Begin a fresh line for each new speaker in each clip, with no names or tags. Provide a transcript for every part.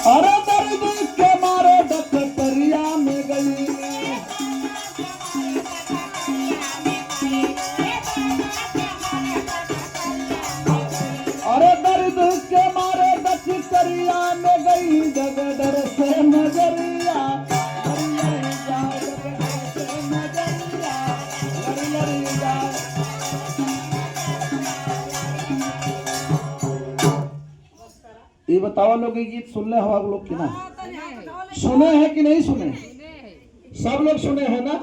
अरे दर्द के मारे डकटरिया में गई, अरे दर्द के मारे डकटरिया में गई, डगर से नजरिया ये बताओ लोग ये गीत सुनने हो आप लोग कि ना? सुने हैं कि नहीं सुने? सब लोग सुने हैं ना?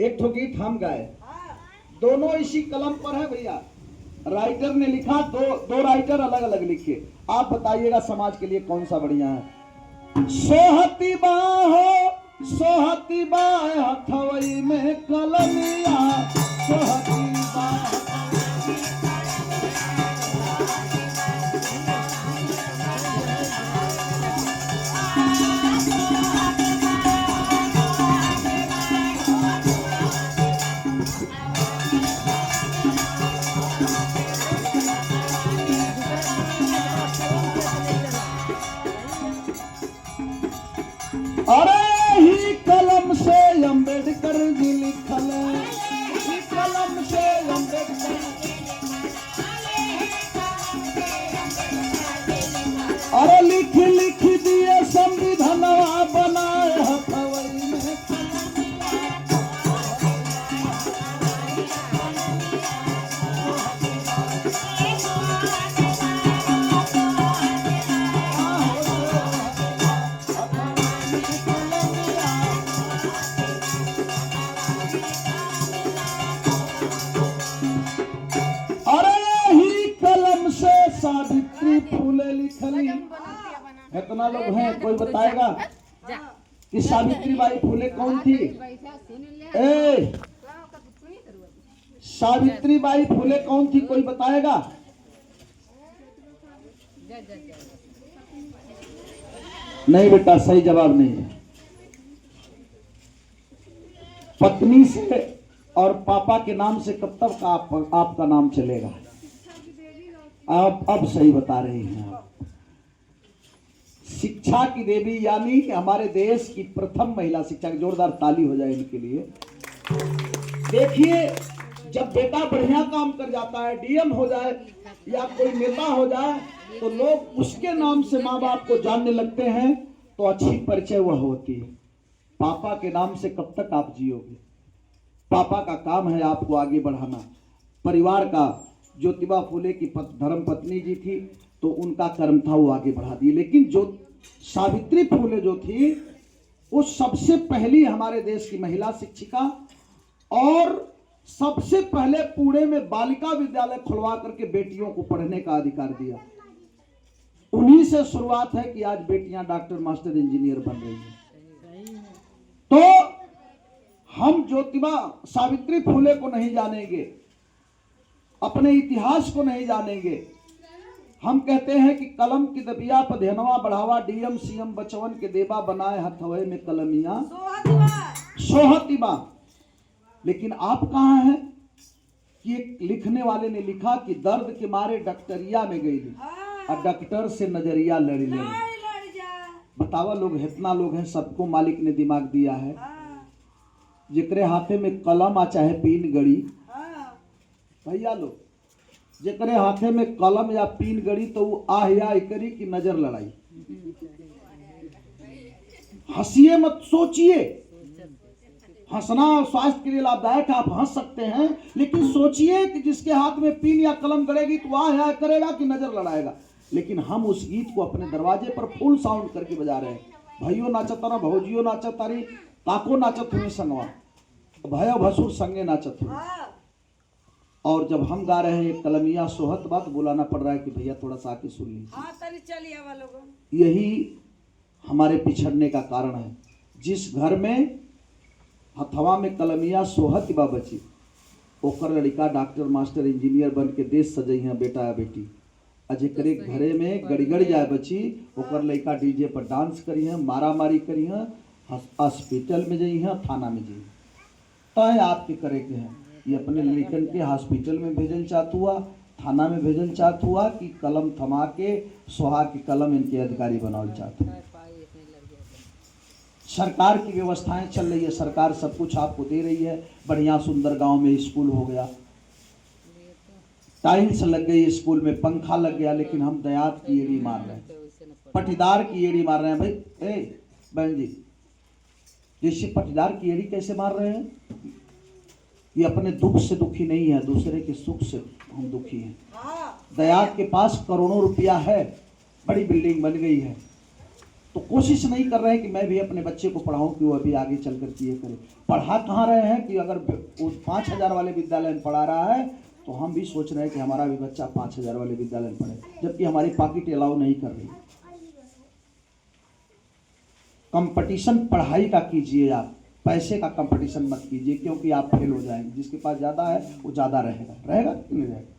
एक ठो गीत हम गाए, दोनों इसी कलम पर है भैया। राइटर ने लिखा, दो राइटर अलग अलग लिखे। आप बताइएगा समाज के लिए कौन सा बढ़िया है। सोहती बाह हथवई में कलमिया, सोहती बाह अरे ही कलम से अम्बेडकर जी लिखल, ही कलम से अम्बेडकर, अरे लिख लिख दिए संविधान बनाए हथवई में। सावित्री फूले लिखली। इतना लोग हैं, कोई बताएगा कि सावित्री बाई फूले कौन थी? सावित्री बाई फूले कौन थी, कोई बताएगा? नहीं बेटा, सही जवाब नहीं है। पत्नी से और पापा के नाम से कब तक आपका नाम चलेगा? आप अब सही बता रहे हैं। आप शिक्षा की देवी, यानी कि हमारे देश की प्रथम महिला शिक्षक। जोरदार ताली हो जाए इनके लिए। देखिए, जब बेटा बढ़िया काम कर जाता है, डीएम हो जाए या कोई नेता हो जाए, तो लोग उसके नाम से माँ बाप को जानने लगते हैं, तो अच्छी परिचय वह होती है। पापा के नाम से कब तक आप जियोगे? पापा का काम है आपको आगे बढ़ाना। परिवार का, ज्योतिबा फूले की धर्म पत्नी जी थी, तो उनका कर्म था वो आगे बढ़ा दिए। लेकिन जो सावित्री फूले जो थी, वो सबसे पहली हमारे देश की महिला शिक्षिका, और सबसे पहले पुणे में बालिका विद्यालय खुलवा करके बेटियों को पढ़ने का अधिकार दिया। उन्हीं से शुरुआत है कि आज बेटियां डॉक्टर, मास्टर, इंजीनियर बन रही हैं। तो हम ज्योतिबा सावित्री फूले को नहीं जानेंगे, अपने इतिहास को नहीं जानेंगे। हम कहते हैं कि कलम की दबिया पर ध्यानवा बढ़ावा, डीएम सीएम बचवन के देवा बनाए हथवे में कलमिया, सोहतिबा। लेकिन आप कहाँ हैं कि एक लिखने वाले ने लिखा कि दर्द के मारे डॉक्टरिया में गई थी और डॉक्टर से नजरिया लड़ ले। बतावा लोग, इतना लोग हैं, सबको मालिक ने दिमाग दिया है। जिकरे हाथे में कलम आ चाहे पीन गड़ी, भैया लोग, जेकरे हाथे में कलम या पीन गड़ी, तो वो आह या करी की नजर लड़ाई। हंसिए मत, सोचिए। हंसना स्वास्थ्य के लिए लाभदायक है, आप हंस सकते हैं, लेकिन सोचिए कि जिसके हाथ में पीन या कलम गड़ेगी तो आह या करेगा कि नजर लड़ाएगा। लेकिन हम उस गीत को अपने दरवाजे पर फुल साउंड करके बजा रहे हैं। भाइयों नाचत तारा, भौजियों नाचत तारी, काको नाचत हुए संगवा, भयो भसुर संगे नाचत हुए। और जब हम गा रहे हैं कलमिया सोहत, बात बुलाना पड़ रहा है कि भैया थोड़ा सा आके सुन लीजिए। यही हमारे पिछड़ने का कारण है। जिस घर में हथवा में कलमिया सोहत बा बची, ओकर लड़का डॉक्टर, मास्टर, इंजीनियर बन के देश सजई है बेटा या बेटी। अजेकरे घरे में गड़गड़ जाए बची, ओकर लड़का डीजे पर डांस करी है, मारा मारी करी है, हॉस्पिटल में जई है, थाना में जई। तय आपके करे के हैं, ये अपने लड़कन के हॉस्पिटल में भेजल चाहत हुआ, थाना में भेजल चाहत हुआ कि कलम थमा के सुहाग की कलम इनके अधिकारी बनावल चाहत हुआ। सरकार की व्यवस्थाएं चल रही है, सरकार सब कुछ आपको दे रही है। बढ़िया सुंदर गांव में स्कूल हो गया, टाइल्स लग गई स्कूल में, पंखा लग गया, लेकिन हम दयात की एड़ी मार रहे हैं, पटीदार की एड़ी मार रहे हैं। भाई बहन जी, जैसे पटीदार की एड़ी कैसे मार रहे हैं? ये अपने दुख से दुखी नहीं है, दूसरे के सुख से हम दुखी हैं। दयात के पास करोड़ों रुपया है, बड़ी बिल्डिंग बन गई है, तो कोशिश नहीं कर रहे हैं कि मैं भी अपने बच्चे को पढ़ाऊं कि वो अभी आगे चल कर ये करे। पढ़ा कहाँ रहे हैं कि अगर वो 5,000 वाले विद्यालय में पढ़ा रहा है तो हम भी सोच रहे हैं कि हमारा भी बच्चा 5,000 वाले विद्यालय में पढ़े, जबकि हमारी पॉकेट अलाउ नहीं कर रही। कंपटीशन पढ़ाई का कीजिए, आप पैसे का कंपटीशन मत कीजिए, क्योंकि आप फेल हो जाएंगे। जिसके पास ज्यादा है वो ज्यादा रहेगा कि नहीं रहेगा।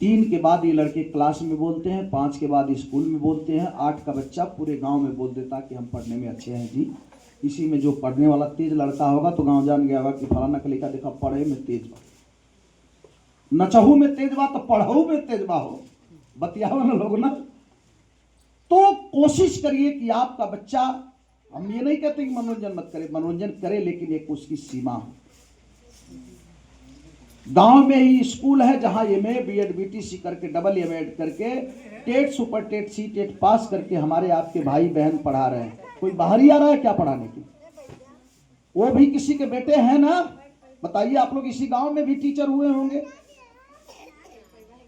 3 के बाद ये लड़के क्लास में बोलते हैं, 5 के बाद स्कूल में बोलते हैं, 8 का बच्चा पूरे गांव में बोल देता कि हम पढ़ने में अच्छे हैं जी। इसी में जो पढ़ने वाला तेज लड़का होगा तो गांव जान गया होगा कि फलाना का लिखा देखा पढ़े में तेज बा, नचहू में तेज बा तो पढ़ऊ में तेज बा हो, बतियाओ ना लोग ना। तो कोशिश करिए कि आपका बच्चा, हम ये नहीं कहते कि मनोरंजन मत करे, मनोरंजन करे, लेकिन एक उसकी सीमा हो। गांव में ही स्कूल है जहां एमए बीएड बीटीसी करके डबल एमएड करके TET super TET C TET pass करके हमारे आपके भाई बहन पढ़ा रहे हैं। कोई बाहर ही आ रहा है क्या पढ़ाने की? वो भी किसी के बेटे हैं ना। बताइए, आप लोग इसी गांव में भी टीचर हुए होंगे,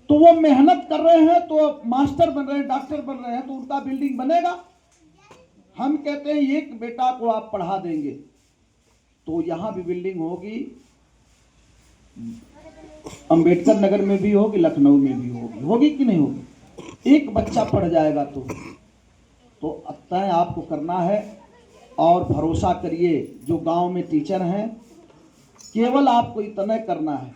तो वो मेहनत कर रहे हैं, तो मास्टर बन रहे हैं, डॉक्टर बन रहे हैं, तो उनका बिल्डिंग बनेगा। हम कहते हैं एक बेटा को आप पढ़ा देंगे तो यहां भी बिल्डिंग होगी, अंबेडकर नगर में भी होगी, लखनऊ में भी होगी कि नहीं होगी? एक बच्चा पढ़ जाएगा तो तय आपको करना है। और भरोसा करिए, जो गांव में टीचर हैं, केवल आपको इतना करना है,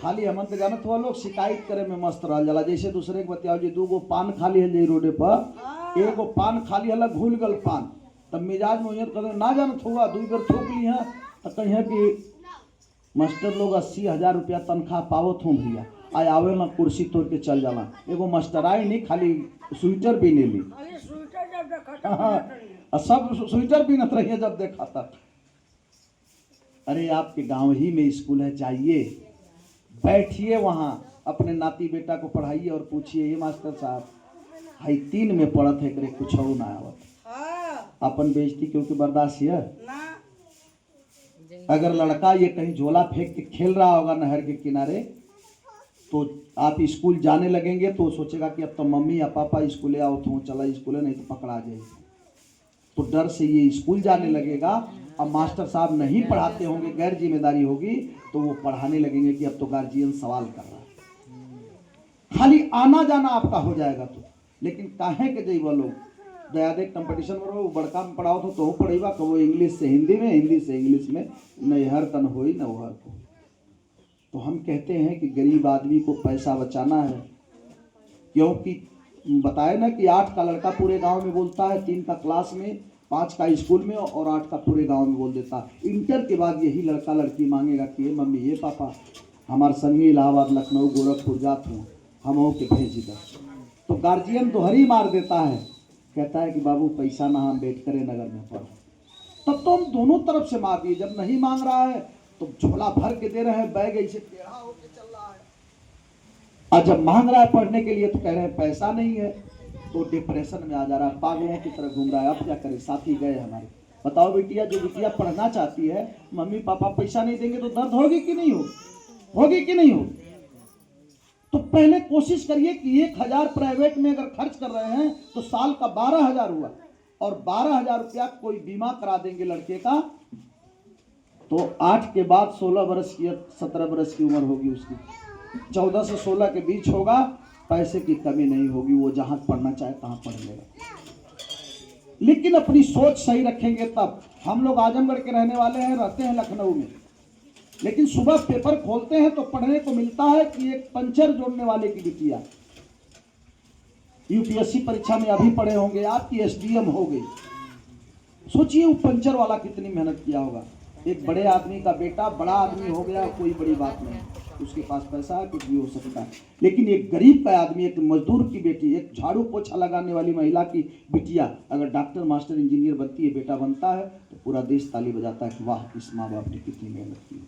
खाली हमन के जानत हुआ लोग शिकायत करे में मस्त रह जाला। जैसे दूसरे के बतियाओ जी, 2 गो पान खाली है जी रोडे पर, 1 गो पान खाली है, भूल गल पान, तब मिजाज में कर ना जानत हुआ 2 बार थूक ली है तो कहीं कि मास्टर लोग 80,000 रुपया तनख्वाह पावत हूँ भैया, आए आवे ना कुर्सी तोड़ के चल जाला। एगो मास्टर आई नहीं, खाली स्वेटर भी नहीं ली, सब स्वेटर भी न रही है जब देखा तक। अरे आपके गांव ही में स्कूल है, जाइए बैठिए वहां, अपने नाती बेटा को पढ़ाइए और पूछिए, ये मास्टर साहब हाई 3 में पढ़त है, करे कुछ और ना आवत, अपन बेइज्जती क्योंकि बर्दाश्त है। अगर लड़का ये कहीं झोला फेंक के खेल रहा होगा नहर के किनारे, तो आप स्कूल जाने लगेंगे तो सोचेगा कि अब तो मम्मी या पापा स्कूले आओ, तो चला स्कूले, नहीं तो पकड़ा जाएगा। तो डर से ये स्कूल जाने लगेगा। अब मास्टर साहब नहीं पढ़ाते होंगे, गैर जिम्मेदारी होगी, तो वो पढ़ाने लगेंगे कि अब तो गार्जियन सवाल कर रहा है। खाली आना जाना आपका हो जाएगा तो, लेकिन काहे के जई वो लोग दयादे कंपटीशन में वो बड़का में पढ़ाओ तो पढ़ेगा कि वो इंग्लिश से हिंदी में, हिंदी से इंग्लिश में, न हर तन होई न हर को। तो हम कहते हैं कि गरीब आदमी को पैसा बचाना है, क्योंकि बताए ना कि 8 का लड़का पूरे गांव में बोलता है, 3 का क्लास में, 5 का स्कूल में और 8 का पूरे गांव में बोल देता है। इंटर के बाद यही लड़का लड़की मांगेगा कि ये मम्मी ये पापा हमारे संगी इलाहाबाद लखनऊ गोरखपुर जात हूँ, हम हो के भेज दो। तो गार्जियन दोहरी मार देता है, कहता है कि बाबू पैसा ना हम बेट करे नगर में पढ़ो। तब तो हम दोनों तरफ से मार दिए। जब नहीं मांग रहा है तो झोला भर के दे रहे हैं, बैग ऐसे टेढ़ा होके चल रहा है, और जब मांग रहा है पढ़ने के लिए तो कह रहे हैं पैसा नहीं है, तो डिप्रेशन में आ जा रहा है, पागलों की तरह घूम रहा है। अब क्या करें, साथी गए हमारे। बताओ बेटिया, जो बिटिया पढ़ना चाहती है, मम्मी पापा पैसा नहीं देंगे तो दर्द होगी कि नहीं होगी कि नहीं होगी? तो पहले कोशिश करिए कि 1,000 प्राइवेट में अगर खर्च कर रहे हैं तो साल का 12,000 हुआ, और 12,000 रुपया कोई बीमा करा देंगे लड़के का, तो 8 के बाद 16 वर्ष की 17 वर्ष की उम्र होगी उसकी, 14 से 16 के बीच होगा, पैसे की कमी नहीं होगी, वो जहां पढ़ना चाहे तहां पढ़ लेगा। लेकिन अपनी सोच सही रखेंगे तब। हम लोग आजमगढ़ के रहने वाले हैं, रहते हैं लखनऊ में, लेकिन सुबह पेपर खोलते हैं तो पढ़ने को मिलता है कि एक पंचर जोड़ने वाले की बिटिया यूपीएससी परीक्षा में अभी पढ़े होंगे, आपकी एसडीएम हो गई। सोचिए वो पंचर वाला कितनी मेहनत किया होगा। एक बड़े आदमी का बेटा बड़ा आदमी हो गया, कोई बड़ी बात नहीं। उसके पास पैसा है, कुछ भी हो सकता है। लेकिन एक गरीब का आदमी, एक मजदूर की बेटी, एक झाड़ू पोछा लगाने वाली महिला की बिटिया अगर डॉक्टर, मास्टर, इंजीनियर बनती है, बेटा बनता है, तो पूरा देश ताली बजाता है कि वाह, इस माँ बाप ने कितनी मेहनत की।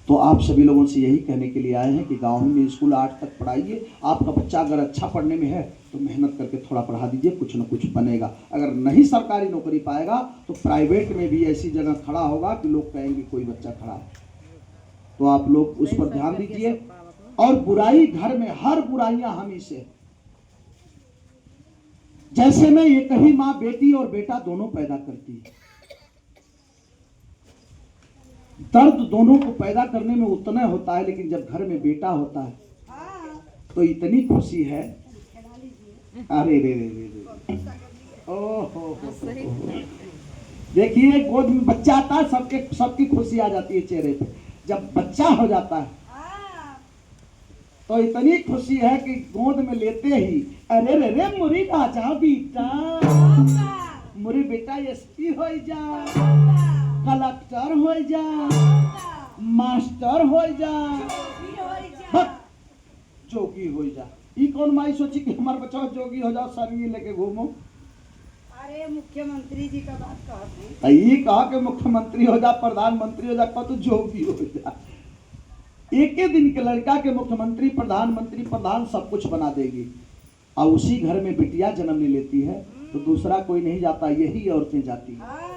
तो आप सभी लोगों से यही कहने के लिए आए हैं कि गाँव में स्कूल 8 तक पढ़ाइए। आपका बच्चा अगर अच्छा पढ़ने में है तो मेहनत करके थोड़ा पढ़ा दीजिए, कुछ न कुछ बनेगा। अगर नहीं सरकारी नौकरी पाएगा तो प्राइवेट में भी ऐसी जगह खड़ा होगा कि लोग कहेंगे कोई बच्चा खड़ा है। तो आप लोग उस पर ध्यान दीजिए। और बुराई घर में, हर बुराइयां हम ही से, जैसे में एक ही माँ बेटी और बेटा दोनों पैदा करती है, दर्द दोनों को पैदा करने में उतना होता है, लेकिन जब घर में बेटा होता है तो इतनी खुशी है। अरे रे रे रे रे, ओहो, देखिए गोद में बच्चा आता है, सबकी खुशी आ जाती है चेहरे पे। जब बच्चा हो जाता है तो इतनी खुशी है कि गोद में लेते ही अरे रे रे मुरी राजा बेटा, मुरी बेटा एसपी हो जा, कलेक्टर हो जा, मास्टर हो जा, जोगी हो जा। ई कौन माई सोची कि हमारे बच्चा जोगी हो जाओ, सरगी लेके घूमो।
अरे मुख्यमंत्री जी का बात
कहा, ये कहा कि मुख्यमंत्री हो जा, प्रधानमंत्री हो जा, तो जोगी हो जा। एक ही दिन के लड़का के मुख्यमंत्री, प्रधानमंत्री, प्रधान सब कुछ बना देगी। और उसी घर में बिटिया जन्म ले लेती है तो दूसरा कोई नहीं जाता, यही औरतें जाती है।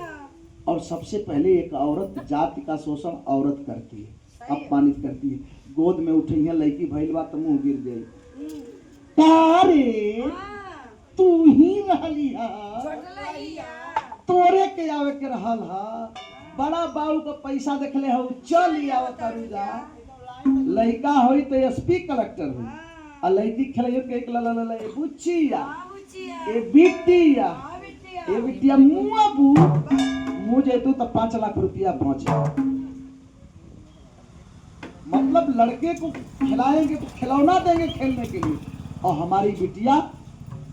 और सबसे पहले एक औरत जाति का शोषण औरत करती है, अपमानित करती है। गोद में उठी है लड़की, भइल बा तो मुंह गिर गई। तारे तू ही रहली हा, तोरे के आवे के रहल हा, बड़ा बाबू का पैसा देखले हो, चल आवे करू जा। लड़का होई तो एसपी कलेक्टर होई, आ लड़की खेले के एक लला ए बुच्चिया, ए बिटिया, ए बिटिया मुआ बू मुझे तो 5 लाख रुपया पहुंचे। मतलब लड़के को खिलाएंगे तो खिलौना देंगे खेलने के लिए, और हमारी बिटिया,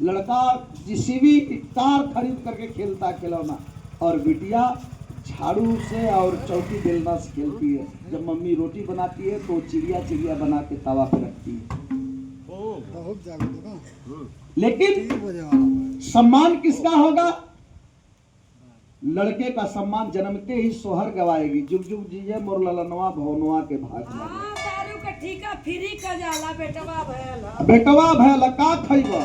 लड़का जीसीबी कार खरीद करके खेलता खिलौना, और बिटिया झाड़ू से और चौकी बेलना से खेलती है। जब मम्मी रोटी बनाती है तो चिड़िया चिड़िया बना के तवा पे रखती है। लेकिन सम्मान किसका होगा? लड़के का सम्मान जन्मते ही सोहर गवाएगी। जुग जुग जिये मोर ललनवा भवनवा के भाग में, बेटवा भैला का खइबा।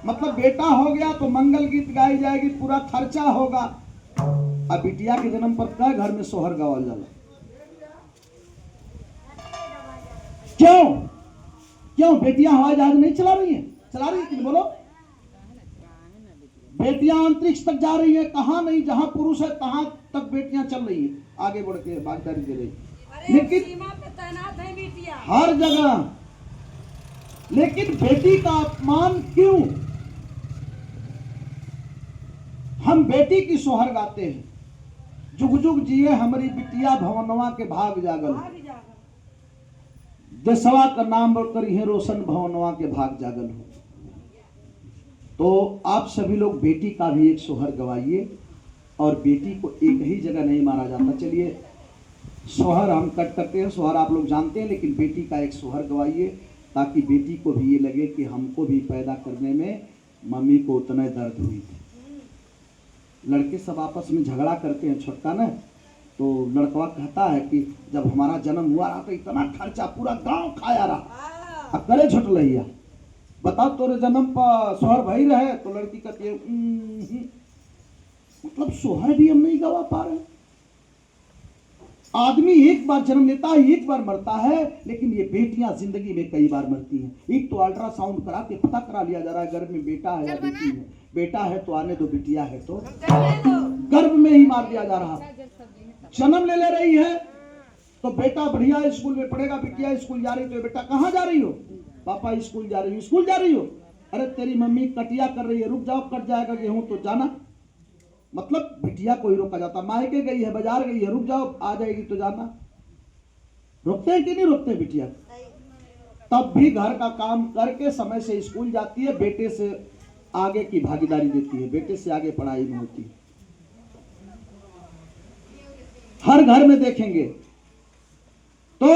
मतलब बेटा हो गया तो मंगल गीत गाई जाएगी, पूरा खर्चा होगा। अब बिटिया के जन्म पर क्या घर में सोहर गवाल जाला? क्यों बेटियां हवाई जहाज नहीं चला रही है? चला रही है, बोलो। बेटियां अंतरिक्ष तक जा रही है, कहां नहीं, जहां पुरुष है तहां तक बेटियां चल रही है, आगे बढ़ के भागीदारी दे रही। लेकिन सीमा पे तैनात है बेटियां हर जगह। लेकिन बेटी का अपमान क्यों? हम बेटी की सोहर गाते हैं, जुग जुग जिए हमारी बिटिया भवनवा के भाग जागल, देशवा का नाम बढ़कर यह रोशन भवनवा के भाग जागल हो। तो आप सभी लोग बेटी का भी एक सोहर गवाइए, और बेटी को एक ही जगह नहीं मारा जाता। चलिए सोहर हम कट करते हैं, सोहर आप लोग जानते हैं, लेकिन बेटी का एक सोहर गवाइए, ताकि बेटी को भी ये लगे कि हमको भी पैदा करने में मम्मी को उतना दर्द हुई थी। लड़के सब आपस में झगड़ा करते हैं छोटका ना, तो लड़का कहता है कि जब हमारा जन्म हुआ रहा तो इतना खर्चा पूरा गांव खाया रहा, अब करे छोट लहिया, बताओ तोरे जन्म पर सोहर भाई रहे? तो लड़की कहती है मतलब सोहर भी हम नहीं गवा पा रहे। आदमी एक बार जन्म लेता है, एक बार मरता है, लेकिन ये बेटियां जिंदगी में कई बार मरती हैं। एक तो अल्ट्रासाउंड करा के पता करा लिया जा रहा है गर्भ में बेटा है या बेटी है। बेटा है तो आने दो, बिटिया है तो गर्भ में ही मार दिया जा रहा। जन्म ले रही है तो बेटा बढ़िया स्कूल में पढ़ेगा, बिटिया स्कूल जा रही तो बेटा कहाँ जा रही हो? पापा स्कूल जा रही हो। स्कूल जा रही हो? अरे तेरी मम्मी कटिया कर रही है, रुक जाओ, कट जाएगा गेहूं तो जाना। मतलब बिटिया को ही रोका जाता। मायके गई है, बाजार गई है, रुक जाओ, आ जाएगी तो जाना। रोकते हैं कि नहीं रोकते बिटिया? तब भी घर का काम करके समय से स्कूल जाती है, बेटे से आगे की भागीदारी देती है, बेटे से आगे पढ़ाई में होती है। हर घर में देखेंगे तो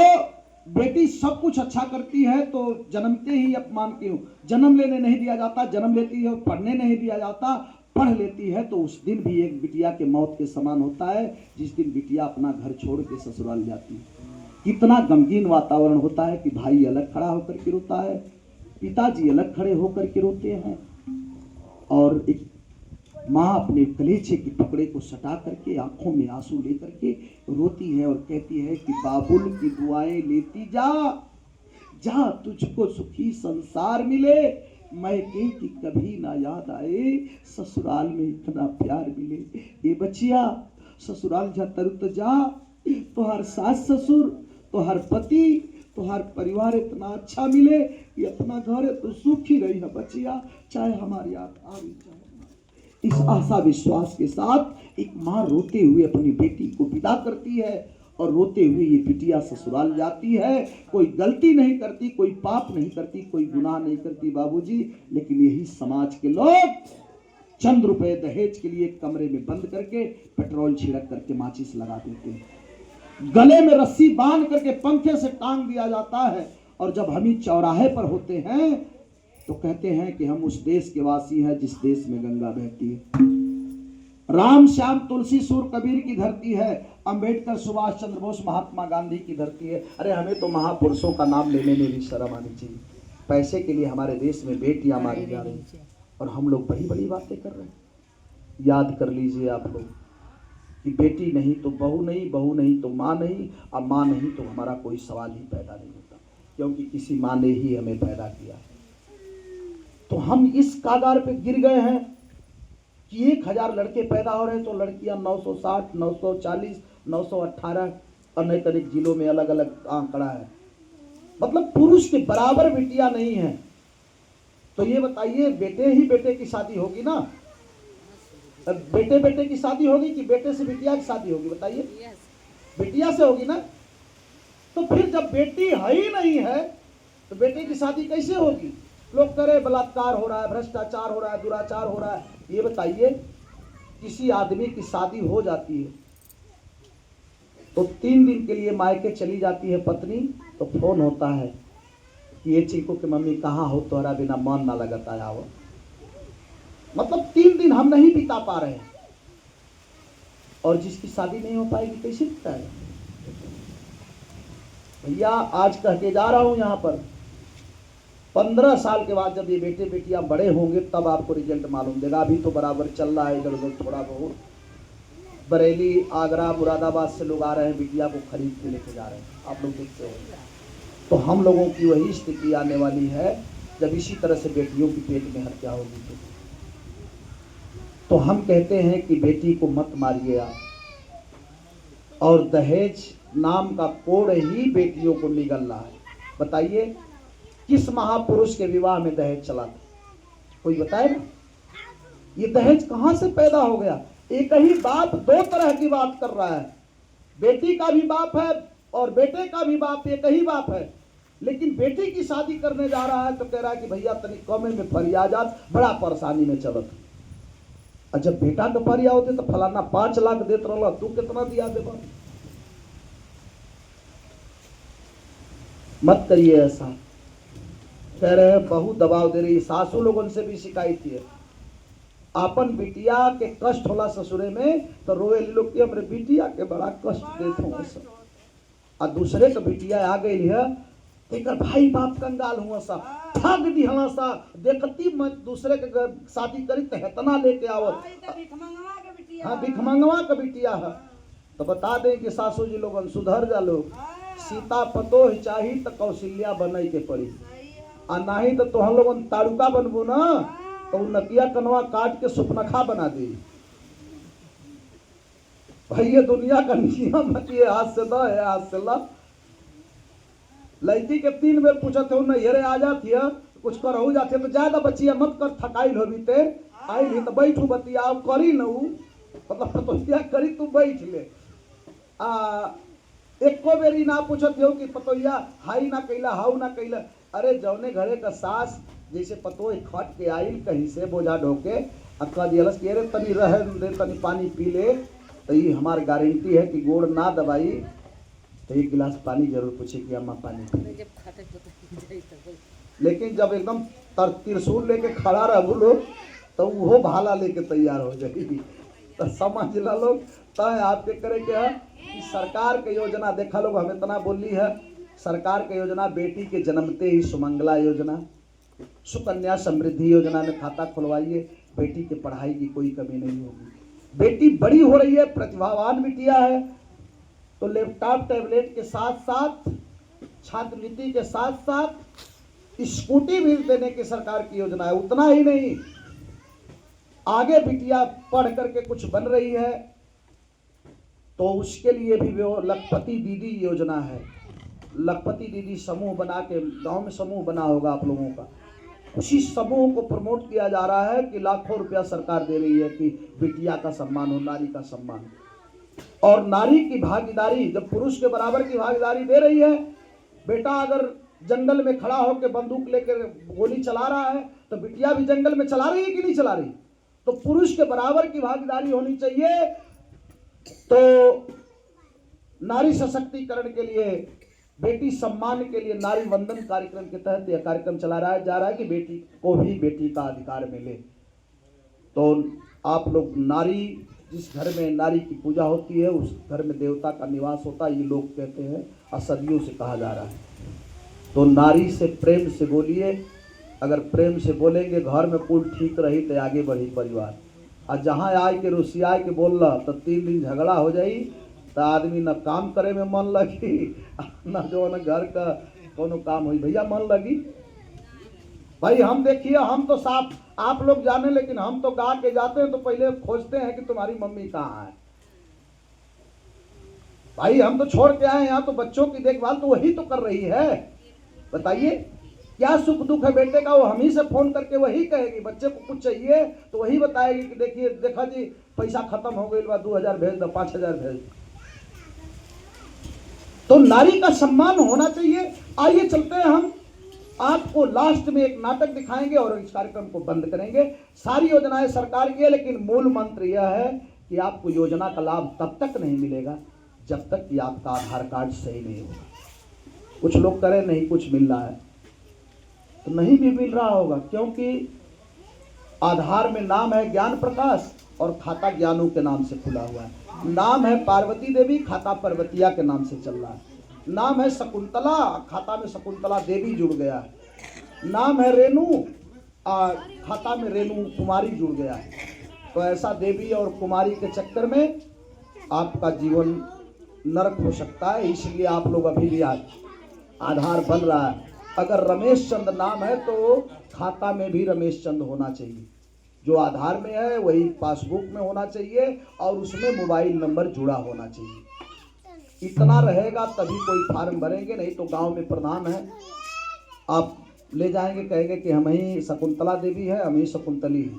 बेटी सब कुछ अच्छा करती है तो जन्मते ही अपमान क्यों, जन्म लेने नहीं दिया जाता, जन्म लेती है पढ़ने नहीं दिया जाता, पढ़ लेती है तो उस दिन भी एक बिटिया के मौत के समान होता है जिस दिन बिटिया अपना घर छोड़ के ससुराल जाती है। कितना गमगीन वातावरण होता है कि भाई अलग खड़ा होकर के रोता है, पिताजी अलग खड़े होकर के रोते हैं, और एक माँ अपने कलेजे के टुकड़े को सटा करके आंखों में आंसू लेकर के रोती है और कहती है कि बाबुल की दुआएं लेती जा, जा तुझको सुखी संसार मिले, मैके की कभी ना याद आए, ससुराल में इतना प्यार मिले। ये बचिया ससुराल जा तरु तो जा, तो हर सास ससुर, तो हर पति, तो हर परिवार इतना अच्छा मिले कि अपना घर है तो सुखी रही है बचिया, चाहे हमारी याद आवे चाहे। इस आशा विश्वास के साथ एक माँ रोते हुए अपनी बेटी को विदा करती है और रोते हुए ये बिटिया ससुराल जाती है। कोई गलती नहीं करती, कोई पाप नहीं करती, कोई गुनाह नहीं करती बाबूजी, लेकिन यही समाज के लोग चंद रुपए दहेज के लिए कमरे में बंद करके पेट्रोल छिड़क करके माचिस लगा देते हैं, गले में रस्सी बांध करके पंखे से टांग दिया जाता है, और जब हम ही चौराहे पर होते हैं तो कहते हैं कि हम उस देश के वासी हैं जिस देश में गंगा बहती है, राम श्याम तुलसी सूर कबीर की धरती है, अंबेडकर सुभाष चंद्र बोस महात्मा गांधी की धरती है। अरे हमें तो महापुरुषों का नाम लेने में भी शर्म आनी चाहिए। पैसे के लिए हमारे देश में बेटियां मारी जा रही हैं और हम लोग बड़ी बड़ी बातें कर रहे हैं। याद कर लीजिए आप लोग कि बेटी नहीं तो बहू नहीं, बहू नहीं तो माँ नहीं, और माँ नहीं तो हमारा कोई सवाल ही पैदा नहीं होता, क्योंकि किसी माँ ने ही हमें पैदा किया। तो हम इस कागार पे गिर गए हैं कि 1000 लड़के पैदा हो रहे हैं तो लड़कियां 960, 940, 918 और नए तरीक जिलों में अलग अलग आंकड़ा है, मतलब पुरुष के बराबर बेटियां नहीं है। तो ये बताइए बेटे ही बेटे की शादी होगी ना, बेटे बेटे की शादी होगी कि बेटे से बिटिया की शादी होगी, बताइए? बिटिया से होगी ना। तो फिर जब बेटी है ही नहीं है तो बेटे की शादी कैसे होगी? लोग करे बलात्कार हो रहा है, भ्रष्टाचार हो रहा है, दुराचार हो रहा है। ये बताइए किसी आदमी की शादी हो जाती है तो 3 दिन के लिए मायके चली जाती है पत्नी, तो फोन होता है कि ये चीको कि मम्मी कहाँ हो, तोहरा बिना मन ना लगता है वो। मतलब 3 दिन हम नहीं बिता पा रहे हैं, और जिसकी शादी नहीं हो पाएगी कैसे बिताएगा? भैया आज कह के जा रहा हूं यहाँ पर, 15 साल के बाद जब ये बेटे बेटियां बड़े होंगे तब आपको रिजल्ट मालूम देगा। अभी तो बराबर चल रहा है इधर उधर थोड़ा बहुत। बरेली, आगरा, मुरादाबाद से लोग आ रहे हैं, बिटिया को खरीद के लेके जा रहे हैं, आप लोग देखते हो। तो हम लोगों की वही स्थिति आने वाली है जब इसी तरह से बेटियों की पेट में हत्या होगी। तो हम कहते हैं कि बेटी को मत मारिए आप, और दहेज नाम का कोड़ ही बेटियों को निगल रहा है। बताइए किस महापुरुष के विवाह में दहेज चला था? कोई बताए ना? ये दहेज कहां से पैदा हो गया? एक ही बाप 2 तरह की बात कर रहा है, बेटी का भी बाप है और बेटे का भी बाप एक ही बाप है, लेकिन बेटी की शादी करने जा रहा है तो कह रहा है कि भैया तनी कमे में फरियाजात, बड़ा परेशानी में चलत। और जब बेटा के फरिया होते तो फलाना 5 लाख देत रहा, तू कितना दिया देबा? मत करिए ऐसा। कह रहे हैं बहू दबाव दे रही, सासू लोगों से भी शिकायत है। आपन बिटिया के कष्ट होला ससुरे में तो रोए लोग कि हमरे बिटिया के बड़ा कष्ट देते हो सब, और दूसरे के बिटिया आ गई है तेकर भाई बाप कंगाल हुआ सा, ठग दिहला सा, देखती मत दूसरे के शादी करी तो हेतना लेके आवत। हाँ भिखमंगवा का बिटिया है। तो बता दें कि सासू जी लोगन सुधर जा लोग, सीता पतोह चाही तो कौशल्या बनई के पड़ी, आ नहीं तो हम लोगन तारुका बनबू ना तो नकिया कनवा काट के सुपनखा बना दी। भाई ये दुनिया का नियम है, ये हाथ से दो है हाथ से ला। लड़की के 3 बेर पूछा थे उन्हें हेरे आ जाती है कुछ करहु जाते तो ज्यादा बचिया मत कर, थकाइल हो बीते आई नहीं तो बैठू बतिया करी न ऊ, मतलब पतोहिया करी तू बैठ ले। एको बेरी ना पूछत हो कि पतोहिया हाई ना कैला हाउ ना कैला। अरे जौने घरे का सास जैसे पतोह खट के आइल कहीं से बोझा ढोके अक्का दियलस कि अरे तनी रहे दे, तनी पानी पी ले, तो ये हमार गारंटी है कि गोड़ ना दबाई तो एक गिलास पानी जरूर पूछे कि अम्मा पानी पी। लेकिन जब एकदम त्रिशूल लेके खड़ा रहो लोग तो वो भाला लेके तैयार हो जाएगी। तो समझ ला लोग तय आपके करे क्या कि सरकार के योजना देखा लोग हमें इतना बोली है। सरकार के योजना बेटी के जन्मते ही सुमंगला योजना, सुकन्या समृद्धि योजना में खाता खुलवाइए, बेटी के पढ़ाई की कोई कमी नहीं होगी। बेटी बड़ी हो रही है, प्रतिभावान बिटिया है, तो लैपटॉप टैबलेट के साथ साथ छात्रवृत्ति के साथ साथ स्कूटी भी देने की सरकार की योजना है। उतना ही नहीं, आगे बिटिया पढ़ करके कुछ बन रही है तो उसके लिए भी वो लखपति दीदी योजना है। लखपति दीदी समूह बना के, गांव में समूह बना होगा आप लोगों का, उसी समूह को प्रमोट किया जा रहा है कि लाखों रुपया सरकार दे रही है कि बिटिया का सम्मान हो, नारी का सम्मान। और नारी की भागीदारी जब पुरुष के बराबर की भागीदारी दे रही है, बेटा अगर जंगल में खड़ा होकर बंदूक लेकर गोली चला रहा है तो बिटिया भी जंगल में चला रही है कि नहीं चला रही। तो पुरुष के बराबर की भागीदारी होनी चाहिए। तो नारी सशक्तिकरण के लिए, बेटी सम्मान के लिए नारी वंदन कार्यक्रम के तहत यह कार्यक्रम चला जा रहा है कि बेटी को भी बेटी का अधिकार मिले। तो आप लोग, नारी, जिस घर में नारी की पूजा होती है उस घर में देवता का निवास होता है, ये लोग कहते हैं और सदियों से कहा जा रहा है। तो नारी से प्रेम से बोलिए, अगर प्रेम से बोलेंगे घर में कुल ठीक रही तो आगे बढ़ी परिवार। और जहाँ आए के रुसिया के बोल रहा तो 3 दिन झगड़ा हो जाई तो आदमी न काम करे में मन लगी न जो न घर का कोनो काम हुई भैया मन लगी। भाई हम देखिए, हम तो साफ आप लोग जाने, लेकिन हम तो गा के जाते हैं तो पहले खोजते हैं कि तुम्हारी मम्मी कहाँ है। भाई हम तो छोड़ के आए यहाँ, तो बच्चों की देखभाल तो वही तो कर रही है। बताइए क्या सुख दुख है बेटे का, वो हम ही से फोन करके वही कहेगी। बच्चे को कुछ चाहिए तो वही बताएगी कि देखिए देखा जी पैसा खत्म हो गई, 2000 भेज दो, 5000 भेज दो। तो नारी का सम्मान होना चाहिए। आइए चलते हैं, हम आपको लास्ट में एक नाटक दिखाएंगे और इस कार्यक्रम को बंद करेंगे। सारी योजनाएं सरकार की है, लेकिन मूल मंत्र यह है कि आपको योजना का लाभ तब तक नहीं मिलेगा जब तक कि आपका आधार कार्ड सही नहीं होगा। कुछ लोग करें नहीं कुछ मिल रहा है, तो नहीं भी मिल रहा होगा, क्योंकि आधार में नाम है ज्ञान प्रकाश और खाता ज्ञानू के नाम से खुला हुआ है। नाम है पार्वती देवी, खाता पर्वतिया के नाम से चल रहा है। नाम है शकुंतला, खाता में शकुंतला देवी जुड़ गया है। नाम है रेणु, खाता में रेणु कुमारी जुड़ गया है। तो ऐसा देवी और कुमारी के चक्कर में आपका जीवन नरक हो सकता है। इसलिए आप लोग अभी भी आधार बन रहा है। अगर रमेश चंद नाम है तो खाता में भी रमेश चंद होना चाहिए। जो आधार में है वही पासबुक में होना चाहिए और उसमें मोबाइल नंबर जुड़ा होना चाहिए। इतना रहेगा तभी कोई फार्म भरेंगे, नहीं तो गांव में प्रधान है, आप ले जाएंगे कहेंगे कि हम ही शकुंतला देवी है, हम ही शकुंतली है।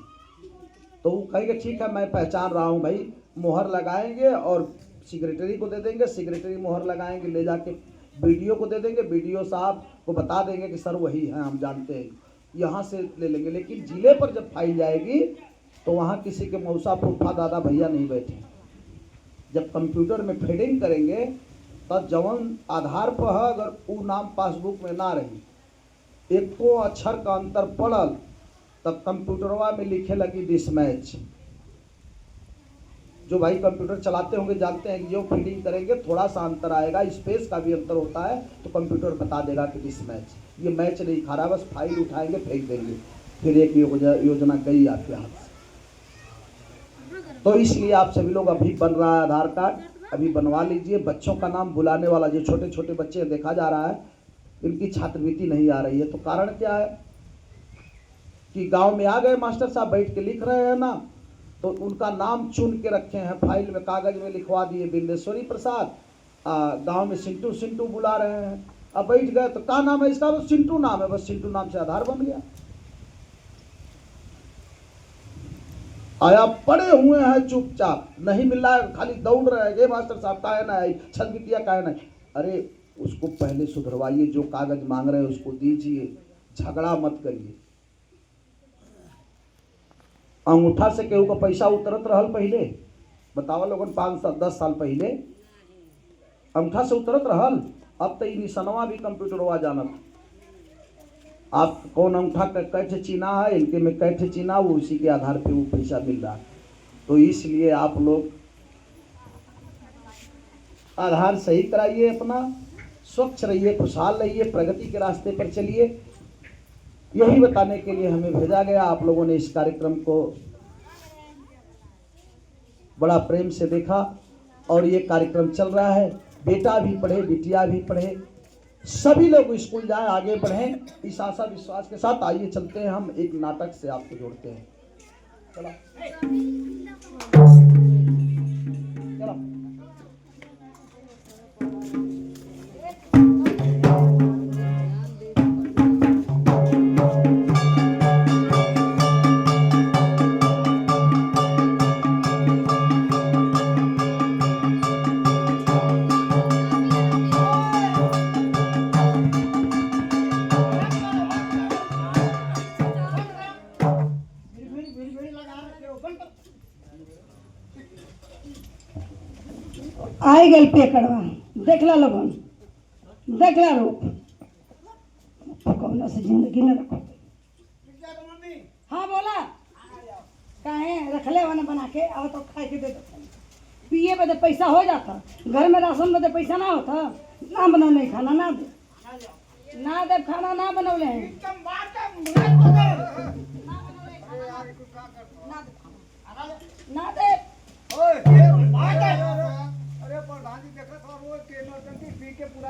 तो वो कहेंगे ठीक है मैं पहचान रहा हूँ भाई, मोहर लगाएंगे और सेक्रेटरी को दे देंगे, सेक्रेटरी मोहर लगाएंगे, ले जाके बीडीओ को दे देंगे, बीडीओ साहब को बता देंगे कि सर वही है, हम जानते हैं, यहाँ से ले लेंगे। लेकिन जिले पर जब फाइल जाएगी तो वहाँ किसी के मौसा फूफा दादा भैया नहीं बैठे। जब कंप्यूटर में फीडिंग करेंगे तब जवन आधार पर है अगर वो नाम पासबुक में ना रही, एक को अक्षर का अंतर पड़ल, तब कंप्यूटरवा में लिखे लगी दिस मैच। जो भाई कंप्यूटर चलाते होंगे जानते हैं कि जो फीडिंग करेंगे थोड़ा सा अंतर आएगा, स्पेस का भी अंतर होता है, तो कंप्यूटर बता देगा कि दिस मैच, ये मैच नहीं खा रहा, बस फाइल उठाएंगे फेंक देंगे, फिर एक योजना गई आपके हाथ से। तो इसलिए आप सभी लोग, अभी बन रहा है आधार कार्ड, अभी बनवा लीजिए। बच्चों का नाम बुलाने वाला, जो छोटे छोटे बच्चे देखा जा रहा है इनकी छात्रवृत्ति नहीं आ रही है, तो कारण क्या है कि गांव में आ गए मास्टर साहब बैठ के लिख रहे हैं ना, तो उनका नाम चुन के रखे हैं, फाइल में कागज में लिखवा दिए बिंदेश्वरी प्रसाद, गांव में सिंटू सिंटू बुला रहे हैं। अब बैठ गए तो क्या नाम है इसका, बस सिंटू नाम है, बस सिंटू नाम से आधार बन गया। आया पड़े हुए हैं चुपचाप, नहीं मिल रहा है, खाली दौड़ रहे हैं, ये मास्टर साहब का है ना, छलबिटिया का है ना। अरे उसको पहले सुधरवाइए, जो कागज मांग रहे हैं उसको दीजिए, झगड़ा मत करिए। अंगूठा से केहू का पैसा उतरत रहल पहले, बतावा लोगन 5-10 साल पहले, अंगूठा से उतरत रहल। अब तो निशानवा भी कंप्यूटरवा जानत। आप कौन अंगूठा कैठे चीना है, इनके में कैठे चीना, वो उसी के आधार पे वो पैसा मिल रहा है। तो इसलिए आप लोग आधार सही कराइए, अपना स्वच्छ रहिए, खुशहाल रहिए, प्रगति के रास्ते पर चलिए। यही बताने के लिए हमें भेजा गया। आप लोगों ने इस कार्यक्रम को बड़ा प्रेम से देखा और ये कार्यक्रम चल रहा है। बेटा भी पढ़े, बिटिया भी पढ़े, सभी लोग स्कूल जाएं, आगे बढ़ें, इस आशा विश्वास के साथ। आइए चलते हैं, हम एक नाटक से आपको जोड़ते हैं। चलो चलो।
आई गई पेकड़वा, देखला लोगन, देखला लोग कौन से जिंदगी न रखो। हाँ बोला काहे रखले वाने बना के, अब तो खाए के दे दो। पिए बदे पैसा हो जाता, घर में राशन बदे पैसा ना होता, ना बनौले खाना ना दे खाना ना बनौले हैं। ना दे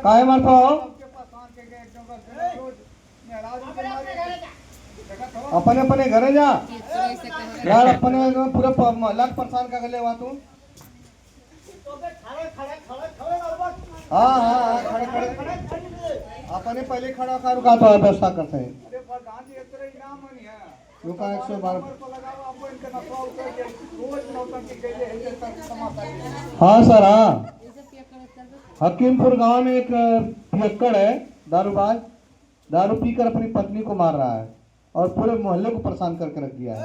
काहे मारता हो? अपने अपने घरे जा यार, अपने पूरा लाख परेशान का ले वहाँ तू। हाँ हाँ खड़े खड़े अपने पहले खड़ा कर रुका तो व्यवस्था करते हैं। रुका 112। हाँ सर, हाँ हकीमपुर गांव में एक पियक्कड़ है, दारूबाज, दारू पीकर अपनी पत्नी को मार रहा है और पूरे मोहल्ले को परेशान करके रख दिया है।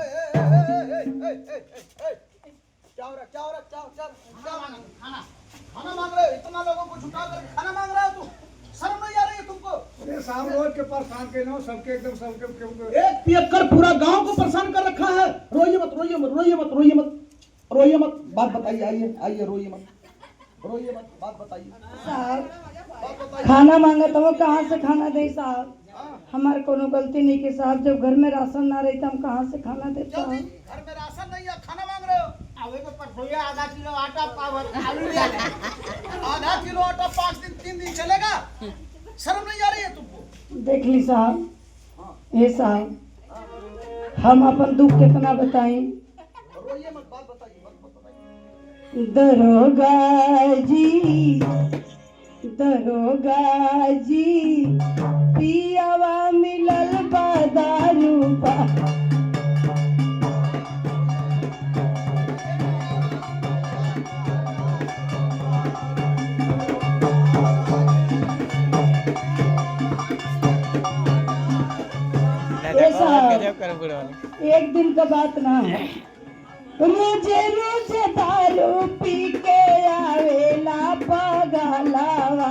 खाना मांग रहे हो, इतना लोगों को झुका कर खाना मांग रहा है तू, शर्म नहीं आ रही है तुमको?
शाम रोज के परेशान के ना सबके एकदम सबके
एक पियक्कड़ पूरा गांव को परेशान कर रखा है। रोइए मत, रोइए मत, रोइए मत, रोइए मत, रोइए मत, बात बताइए। आइए आइए, रोइए मत, रोइए मत, बात बताइए।
साहब खाना मांगा तो वो कहाँ से खाना दे साहब? हमारे कोनो गलती नहीं के साहब, जब घर में राशन ना रही तो हम कहाँ से खाना दे साहब?
घर में राशन नहीं है, खाना मांग रहे हो?
आवे तो परसों आधा किलो आटा पावर आलू ले
आधा किलो आटा 5 दिन 3 दिन चलेगा? शर्म नहीं आ रही है तुमको?
देख ली साहब, ये साहब हम अपन दुख कितना बताएं?
रोइए मत, बात बताइए, बात बताइए।
दरोगा जी, दरोगा जी, पियावा मिलल बा दारू बा। एक दिन का बात ना है, रोज रोज दारू पी के आवेला पगलावा।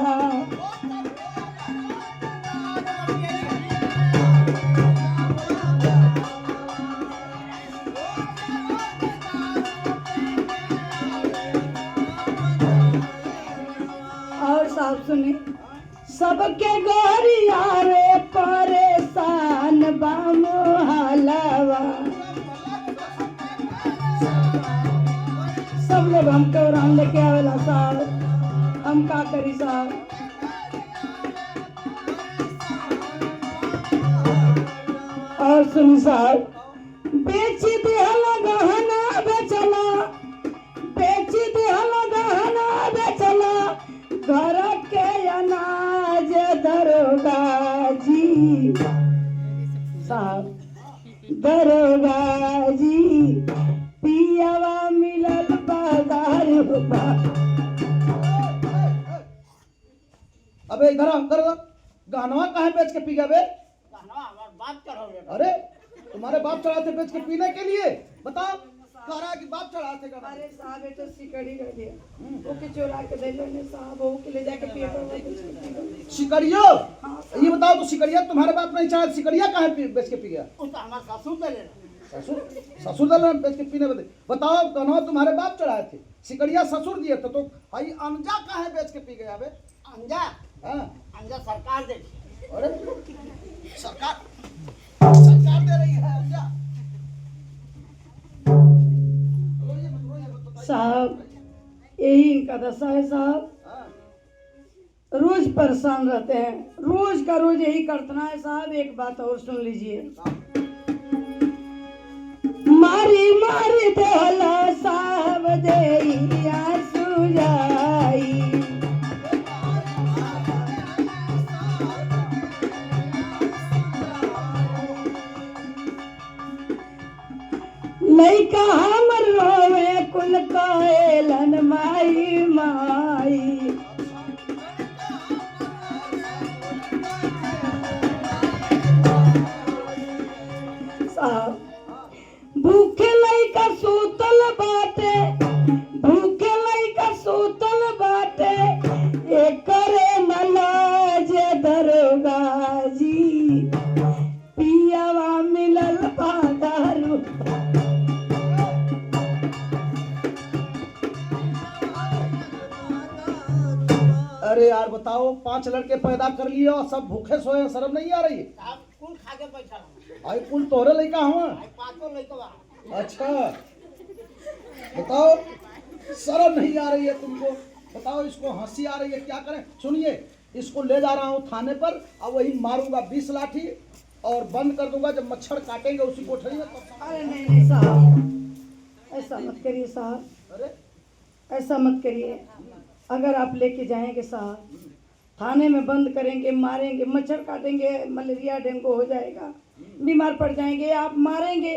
और साहब सुने, सबके गोरिया रे परेशान बा मोहल्लावा। सब लोग हमको उड़ान लेके आवेला साहब, हम का करी साहब? और सुन साहब, बेच दिहला गहना बेचला, बेच दिहला गहना बेचला, घर के अनाज दरोगा जी साहब, दरोगा जी, पियावा मिलल बाजार बा।
अबे इधर आ, कर गहनवा काहे बेच के पी गए बे?
बात करो।
अरे तुम्हारे बाप चढ़ाते बेच के पीने के लिए? बताओ। कह रहा है कि बाप चढ़ाए थे का
अरे साहब ये तो सिकड़ी रह गया ओके चोरा के दे लेने साहब वो के ले जाके पेपर में बेच के पी गए।
सिकड़ियो ये बताओ तो सिकड़िया तुम्हारे बाप नहीं चढ़ा, सिकड़िया कहाँ बेच के पी गया?
उस हमारा ससुर दे लेना।
ससुर दल बेच के पीने बदे बताओ कन्हवा तुम्हारे बाप चढ़ाए थे, सिकड़िया ससुर दिए थे, तो भाई अंजा कहाँ बेच के पी गया बे?
अंजा
हाँ?
अंजा सरकार देगी।
अरे सरकार सरकार दे रही है अंजा।
साहब यही इनका दशा है साहब,
हाँ।
रोज परेशान रहते हैं, रोज का रोज यही करतना है साहब। एक बात और सुन लीजिए, मारी मारी देहला साहब देइया सुजाई, लइका हमर रोवे कुल काएलन माई माई। साहब भूखे लइका सूतल बाटे, भूखे लइका सूतल बाटे, एकरे न लाज दरोगा जी, पियावा मिलल बा दारू।
अरे यार बताओ 5 लड़के पैदा कर लिए और सब भूखे सोए हैं, शर्म नहीं आ रही?
साहब कुल खा के पैसा लो।
भाई कुल तोहरे लड़का हुआ।
भाई पाँचों लेके वहाँ।
अच्छा बताओ शर्म नहीं आ रही है तुमको? बताओ इसको हंसी आ रही है, क्या करें? सुनिए इसको ले जा रहा हूँ थाने पर और वही मारूंगा 20 लाठी और बंद कर दूंगा, जब मच्छर काटेंगे उसी कोठरी में तब।
अरे नहीं नहीं साहब ऐसा मत करिए साहब,
अरे
ऐसा मत करिए। अगर आप लेके जाएंगे साहब, थाने में बंद करेंगे, मारेंगे, मच्छर काटेंगे, मलेरिया डेंगू हो जाएगा, बीमार पड़ जाएंगे, आप मारेंगे,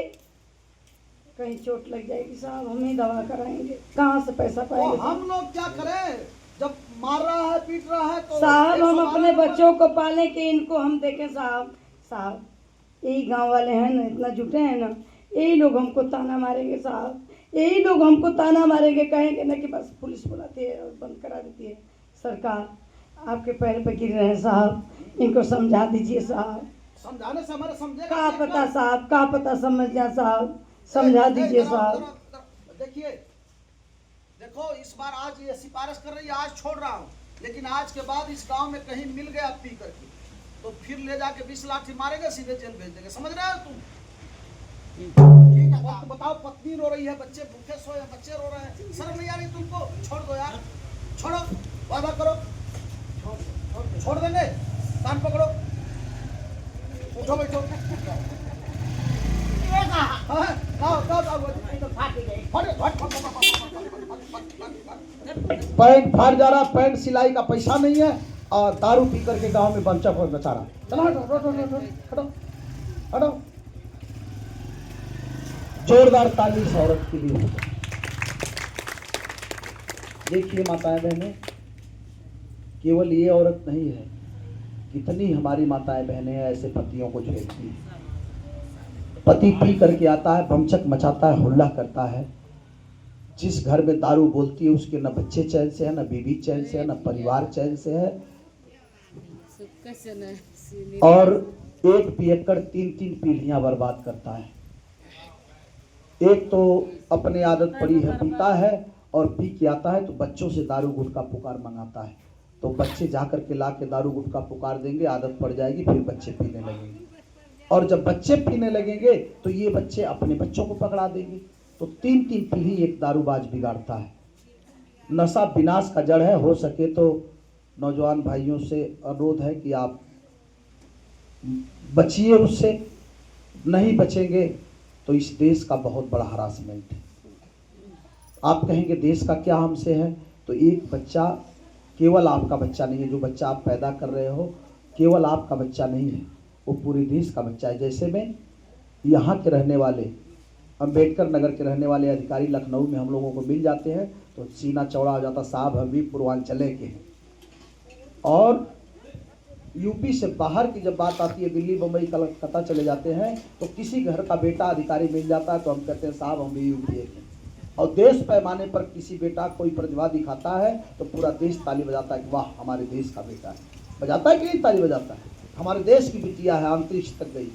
कहीं चोट लग जाएगी साहब, हम ही दवा कराएंगे, कहाँ से पैसा
तो
पाएंगे?
हम लोग क्या करें जब मार रहा है पीट रहा है तो?
साहब हम
एक
अपने
सवाल-
बच्चों को पाले कि इनको हम देखें साहब। साहब यही गांव वाले हैं ना, इतना जुटे हैं ना, यही लोग हमको ताना मारेंगे साहब, यही लोग हमको ताना मारेंगे, कहेंगे ना कि बस पुलिस बुलाती है और बंद करा देती है। सरकार आपके पैर पे गिर रहे हैं साहब, इनको समझा दीजिए साहब।
समझाने से हमारे समझेगा
का
क्या?
पता साहब, का पता समझ जा साहब, समझा दीजिए साहब।
देखिए देखो इस बार आज ये सिफारिश कर रही है, आज छोड़ रहा हूँ, लेकिन आज के बाद इस गांव में कहीं मिल गया पी करके तो फिर ले जाके 20 लाठी मारेंगे, सीधे जेल भेज देंगे। समझ रहे हो तुम? ठीक है वक्त बताओ, पत्नी रो रही है, बच्चे भूखे सोए हैं, बच्चे रो रहे हैं, शर्म नहीं आ रही तुमको? छोड़ दो यार, छोड़ो, वादा करो, छोड़ देंगे। कान पकड़ो, उठो बैठो।
ये कहा
हाँ, जाओ,
तो फाटी गई।
पैंट फाड़ जा रहा, पैंट सिलाई का पैसा नहीं है और दारू पी करके गांव में बमचा फोड़ बचा रहा। चलो हटो। हटो जोरदार ताली इस औरत के लिए। देखिए माताएं बहनें, केवल ये औरत नहीं है, कितनी हमारी माताएं बहनें हैं ऐसे पतियों को झेलती हैं। पति पी करके आता है, बमचक मचाता है, हुल्ला करता है, जिस घर में दारू बोलती है उसके न बच्चे चैन से है, न बीवी चैन से है, न परिवार चैन से है, और एक पियक्कड़ 3-3 पीढ़ियां बर्बाद करता है। एक तो अपने आदत पड़ी है, पीता है और पी के आता है तो बच्चों से दारू गुटखा पुकार मंगाता है, तो बच्चे जाकर के ला के दारू गुटखा पुकार देंगे, आदत पड़ जाएगी, फिर बच्चे पीने लगेंगे, और जब बच्चे पीने लगेंगे तो ये बच्चे अपने बच्चों को पकड़ा देंगे, तो 3-3 पीढ़ी एक दारूबाज बिगाड़ता है। नशा विनाश का जड़ है। हो सके तो नौजवान भाइयों से अनुरोध है कि आप बचिए उससे, नहीं बचेंगे तो इस देश का बहुत बड़ा हरासमेंट है। आप कहेंगे देश का क्या हमसे है, तो एक बच्चा केवल आपका बच्चा नहीं है, जो बच्चा आप पैदा कर रहे हो केवल आपका बच्चा नहीं है, वो पूरे देश का बच्चा है। जैसे में यहाँ के रहने वाले, अम्बेडकर नगर के रहने वाले अधिकारी लखनऊ में हम लोगों को मिल जाते हैं तो सीना चौड़ा हो जाता, साहब हम भी पूर्वांचल के हैं। और यूपी से बाहर की जब बात आती है, दिल्ली मुंबई कलकत्ता चले जाते हैं तो किसी घर का बेटा अधिकारी मिल जाता है तो हम कहते हैं साहब हम भी यूपी के हैं। और देश पैमाने पर किसी बेटा कोई प्रतिभा दिखाता है तो पूरा देश ताली बजाता है कि वाह हमारे देश का बेटा है। बजाता है कि नहीं ताली बजाता है? हमारे देश की बिटिया है, अंतरिक्ष तक गई,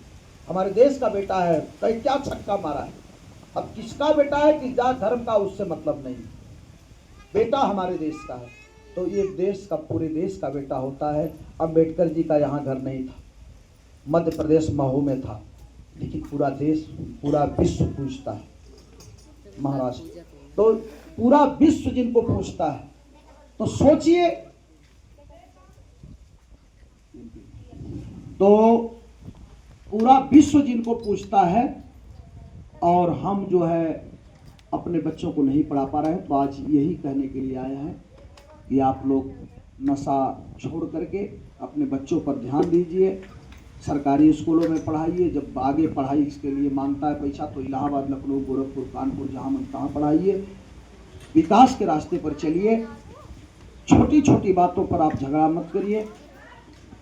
हमारे देश का बेटा है, कहीं क्या छक्का मारा है। अब किसका बेटा है कि जात धर्म का उससे मतलब नहीं, बेटा हमारे देश का है। तो ये देश का, पूरे देश का बेटा होता है। अम्बेडकर जी का यहाँ घर नहीं था, मध्य प्रदेश महू में था, लेकिन पूरा देश, पूरा विश्व पूछता है। महाराष्ट्र तो पूरा विश्व जिनको पूछता है, तो सोचिए, तो पूरा विश्व जिनको पूछता है और हम जो है अपने बच्चों को नहीं पढ़ा पा रहे हैं। तो आज यही कहने के लिए आए हैं कि आप लोग नशा छोड़ करके अपने बच्चों पर ध्यान दीजिए, सरकारी स्कूलों में पढ़ाइए। जब आगे पढ़ाई इसके लिए मांगता है पैसा तो इलाहाबाद, लखनऊ, गोरखपुर, कानपुर, जहाँ मन तहाँ पढ़ाइए। विकास के रास्ते पर चलिए, छोटी छोटी बातों पर आप झगड़ा मत करिए।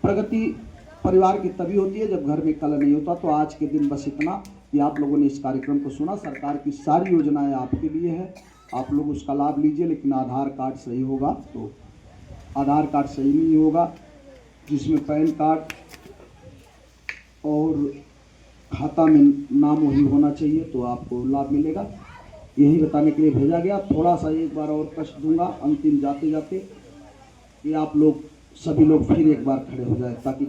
प्रगति परिवार की तभी होती है जब घर में कलह नहीं होता। तो आज के दिन बस इतना कि आप लोगों ने इस कार्यक्रम को सुना। सरकार की सारी योजनाएं आपके लिए है, आप लोग उसका लाभ लीजिए, लेकिन आधार कार्ड सही होगा। तो आधार कार्ड सही नहीं होगा, जिसमें पैन कार्ड और खाता में नाम वही होना चाहिए, तो आपको लाभ मिलेगा। यही बताने के लिए भेजा गया। थोड़ा सा एक बार और कष्ट दूंगा अंतिम जाते जाते कि आप लोग सभी लोग फिर एक बार खड़े हो जाए, ताकि